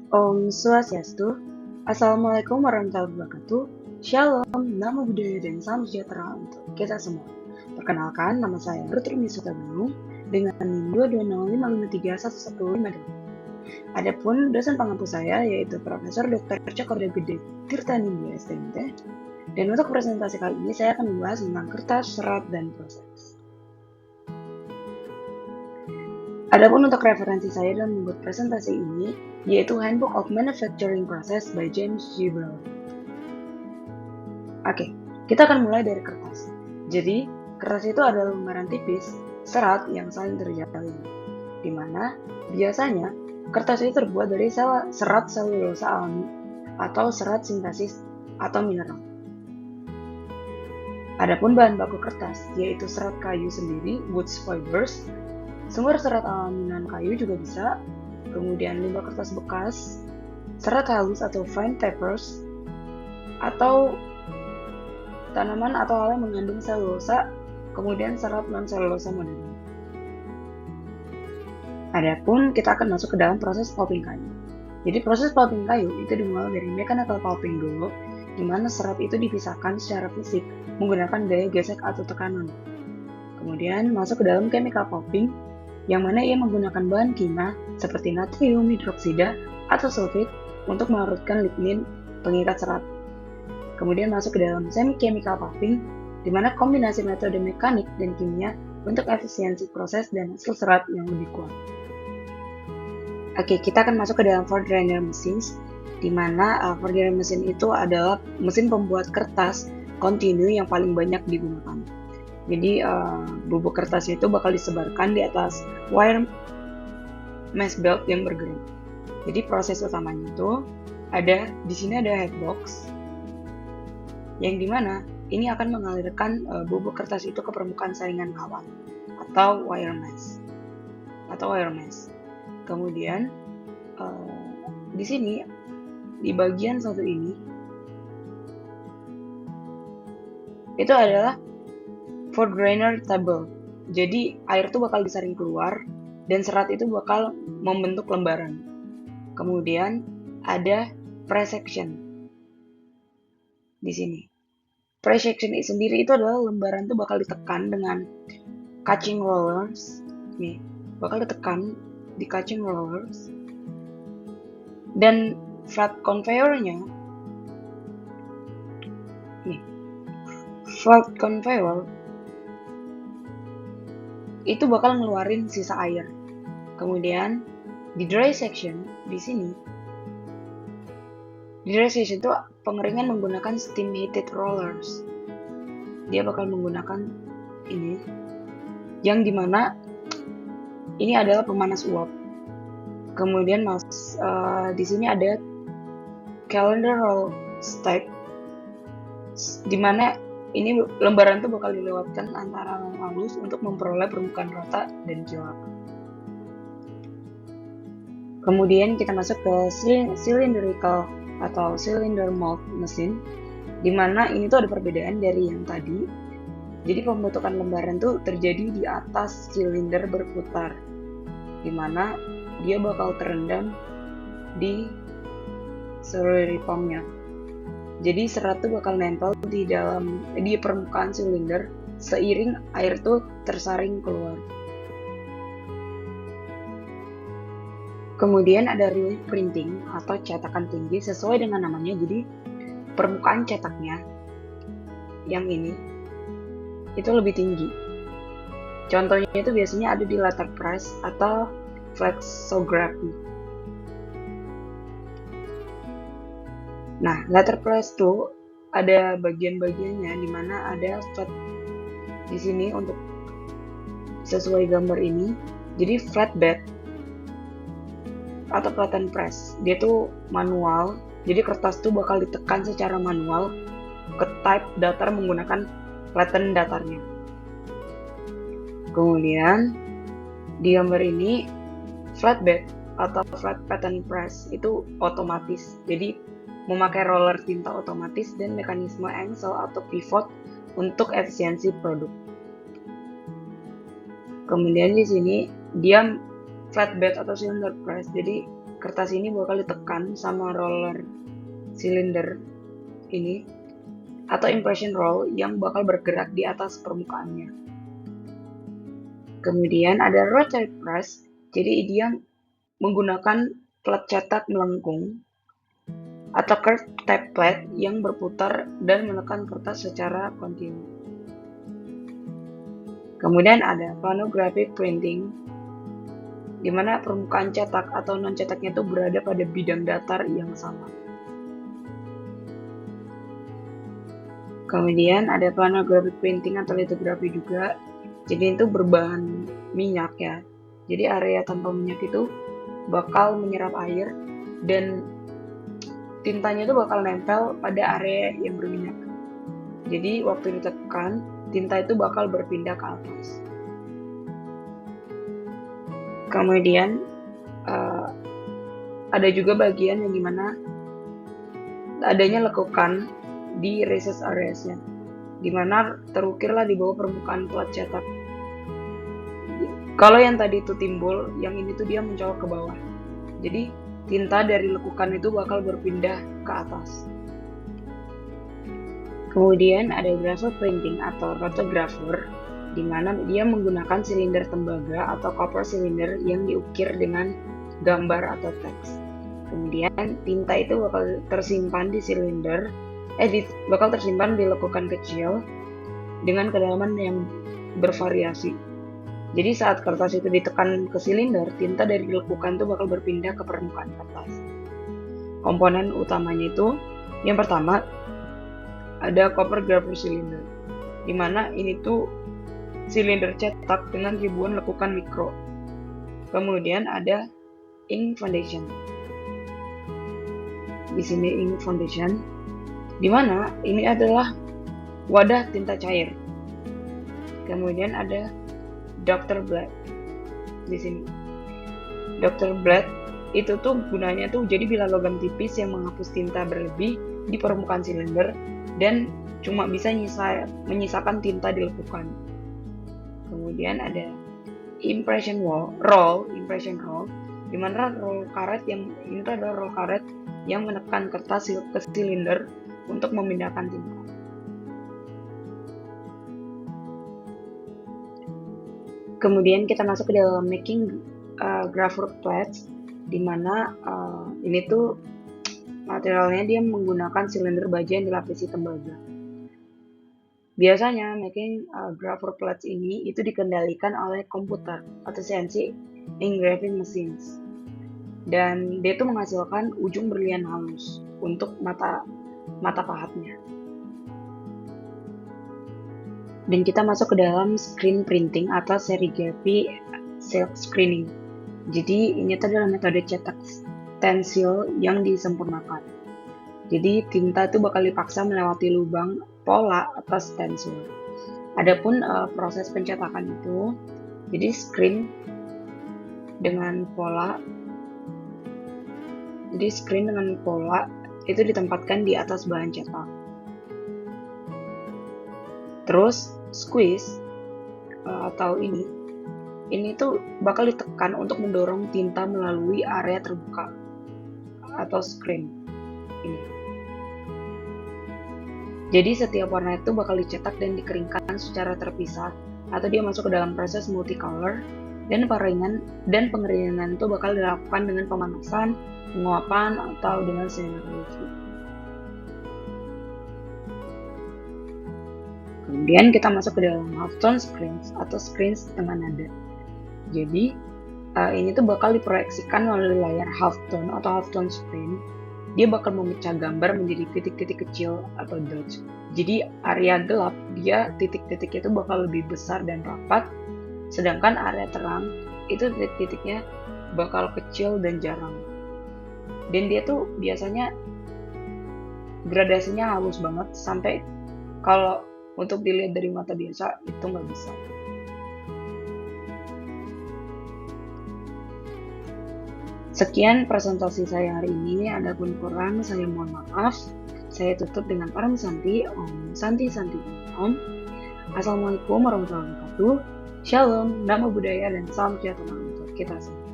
Om Swastiastu, Assalamualaikum warahmatullahi wabarakatuh, Shalom, Namo Buddhaya dan Salam Sejahtera untuk kita semua. Perkenalkan, nama saya Ruth Rumi Sukabanung dengan NIM 220531115. Adapun dosen pengampu saya yaitu Profesor Dr. Cokorda Gede Tirtanindya STMT. Dan untuk presentasi kali ini saya akan membahas tentang kertas, serat, dan proses. Adapun untuk referensi saya dalam membuat presentasi ini, yaitu Handbook of Manufacturing Process by James G. Brown. Oke, kita akan mulai dari kertas. Jadi, kertas itu adalah lembaran tipis, serat yang saling terjalin, di mana biasanya kertas itu terbuat dari serat selulosa alami atau serat sintesis atau mineral. Adapun bahan baku kertas, yaitu serat kayu sendiri, wood fibers, sumber serat alami non-kayu juga bisa, kemudian limbah kertas bekas, serat halus atau fine papers, atau tanaman atau hal yang mengandung selulosa, kemudian serat non-selulosa modern. Adapun kita akan masuk ke dalam proses pulping kayu. Jadi proses pulping kayu itu dimulai dari mechanical pulping dulu, di mana serat itu dipisahkan secara fisik menggunakan gaya gesek atau tekanan. Kemudian masuk ke dalam chemical pulping, yang mana ia menggunakan bahan kimia seperti natrium hidroksida atau sulfit untuk melarutkan lignin pengikat serat. Kemudian masuk ke dalam semi-chemical pulping, di mana kombinasi metode mekanik dan kimia untuk efisiensi proses dan hasil serat yang lebih kuat. Oke, kita akan masuk ke dalam Forerunner machines, di mana Forerunner mesin itu adalah mesin pembuat kertas kontinu yang paling banyak digunakan. Jadi bubuk kertas itu bakal disebarkan di atas wire mesh belt yang bergerak. Jadi proses utamanya itu di sini ada headbox, yang dimana ini akan mengalirkan bubuk kertas itu ke permukaan saringan awan atau wire mesh. Kemudian di sini di bagian satu ini itu adalah Forerunner table. Jadi air itu bakal disaring keluar dan serat itu bakal membentuk lembaran. Kemudian ada press section di sini. Press section sendiri itu adalah lembaran itu bakal ditekan dengan catching rollers. Nih, bakal ditekan di catching rollers. Dan flat conveyor-nya itu bakal ngeluarin sisa air. Kemudian di dry section di sini, di dry section itu pengeringan menggunakan steam heated rollers. Dia bakal menggunakan ini, yang dimana ini adalah pemanas uap. Kemudian di sini ada calendar roll stack, dimana ini lembaran itu bakal dilewatkan antara halus untuk memperoleh permukaan rata dan kilat. Kemudian kita masuk ke cylindrical atau cylinder mold mesin, dimana ini tuh ada perbedaan dari yang tadi. Jadi pembentukan lembaran tuh terjadi di atas silinder berputar, dimana dia bakal terendam di slurry pumpnya. Jadi serat tuh bakal nempel di permukaan silinder seiring air tuh tersaring keluar. Kemudian ada relief printing atau cetakan tinggi sesuai dengan namanya. Jadi permukaan cetaknya yang ini itu lebih tinggi. Contohnya itu biasanya ada di letterpress atau flexography. Nah, letterpress tuh ada bagian-bagiannya, di mana ada flat di sini untuk sesuai gambar ini. Jadi flatbed atau flatten press, dia tuh manual. Jadi kertas tuh bakal ditekan secara manual ke type datar menggunakan flatten datarnya. Kemudian di gambar ini flatbed atau flat pattern press itu otomatis. Jadi memakai roller tinta otomatis dan mekanisme engsel atau pivot untuk efisiensi produk. Kemudian di sini dia flatbed atau cylinder press. Jadi kertas ini bakal ditekan sama roller silinder ini atau impression roll yang bakal bergerak di atas permukaannya. Kemudian ada rotary press, jadi dia menggunakan plat cetak melengkung atau curved type plate yang berputar dan menekan kertas secara kontinu. Kemudian ada planographic printing, di mana permukaan cetak atau non-cetaknya itu berada pada bidang datar yang sama. Kemudian ada planographic printing atau litografi juga, jadi itu berbahan minyak ya. Jadi area tanpa minyak itu bakal menyerap air dan tintanya itu bakal nempel pada area yang berminyak. Jadi waktu ditekan, tinta itu bakal berpindah ke atas. Kemudian ada juga bagian yang dimana adanya lekukan di recess areasnya, dimana terukirlah di bawah permukaan plat cetak. Kalau yang tadi itu timbul, yang ini tuh dia mencolok ke bawah. Jadi tinta dari lekukan itu bakal berpindah ke atas. Kemudian ada grapher printing atau rotografer, di mana dia menggunakan silinder tembaga atau copper cylinder yang diukir dengan gambar atau teks. Kemudian tinta itu bakal tersimpan di silinder, bakal tersimpan di lekukan kecil dengan kedalaman yang bervariasi. Jadi saat kertas itu ditekan ke silinder, tinta dari lekukan itu bakal berpindah ke permukaan kertas. Komponen utamanya itu, yang pertama ada copper grapher cylinder, di mana ini tuh silinder cetak dengan ribuan lekukan mikro. Kemudian ada ink foundation. Di sini ink foundation, di mana ini adalah wadah tinta cair. Kemudian ada Dr. Blade di sini. Dr. Blade itu tuh gunanya tuh jadi bila logam tipis yang menghapus tinta berlebih di permukaan silinder dan cuma bisa menyisakan tinta di lekukan. Kemudian ada impression roll, di mana roll karet yang ini tuh adalah roll karet yang menekan kertas ke silinder untuk memindahkan tinta. Kemudian kita masuk ke dalam making grapher plates, di mana ini tuh materialnya dia menggunakan silinder baja yang dilapisi tembaga. Biasanya making grapher plates ini itu dikendalikan oleh komputer atau CNC engraving machines, dan dia tuh menghasilkan ujung berlian halus untuk mata pahatnya. Dan kita masuk ke dalam screen printing atau serigraphy silk screening. Jadi ini adalah metode cetak stensil yang disempurnakan. Jadi tinta itu bakal dipaksa melewati lubang pola atas stensil. Adapun proses pencetakan itu, jadi screen dengan pola itu ditempatkan di atas bahan cetak. Terus squeeze atau ini tuh bakal ditekan untuk mendorong tinta melalui area terbuka atau screen ini. Jadi setiap warna itu bakal dicetak dan dikeringkan secara terpisah atau dia masuk ke dalam proses multicolor, dan pengeringan itu bakal dilakukan dengan pemanasan, penguapan, atau dengan sinar UV. Kemudian kita masuk ke dalam halftone screens atau screens setengah nada. Jadi ini tuh bakal diproyeksikan melalui layar halftone atau halftone screen. Dia bakal memecah gambar menjadi titik-titik kecil atau dots. Jadi area gelap dia titik-titiknya itu bakal lebih besar dan rapat, sedangkan area terang itu titik-titiknya bakal kecil dan jarang. Dan dia tuh biasanya gradasinya halus banget sampai kalau untuk dilihat dari mata biasa itu nggak bisa. Sekian presentasi saya hari ini. Adapun kurang saya mohon maaf. Saya tutup dengan Param Santi, Om Santi Santi Om. Assalamualaikum warahmatullahi wabarakatuh. Shalom, nama budaya dan salam sejahtera untuk kita semua.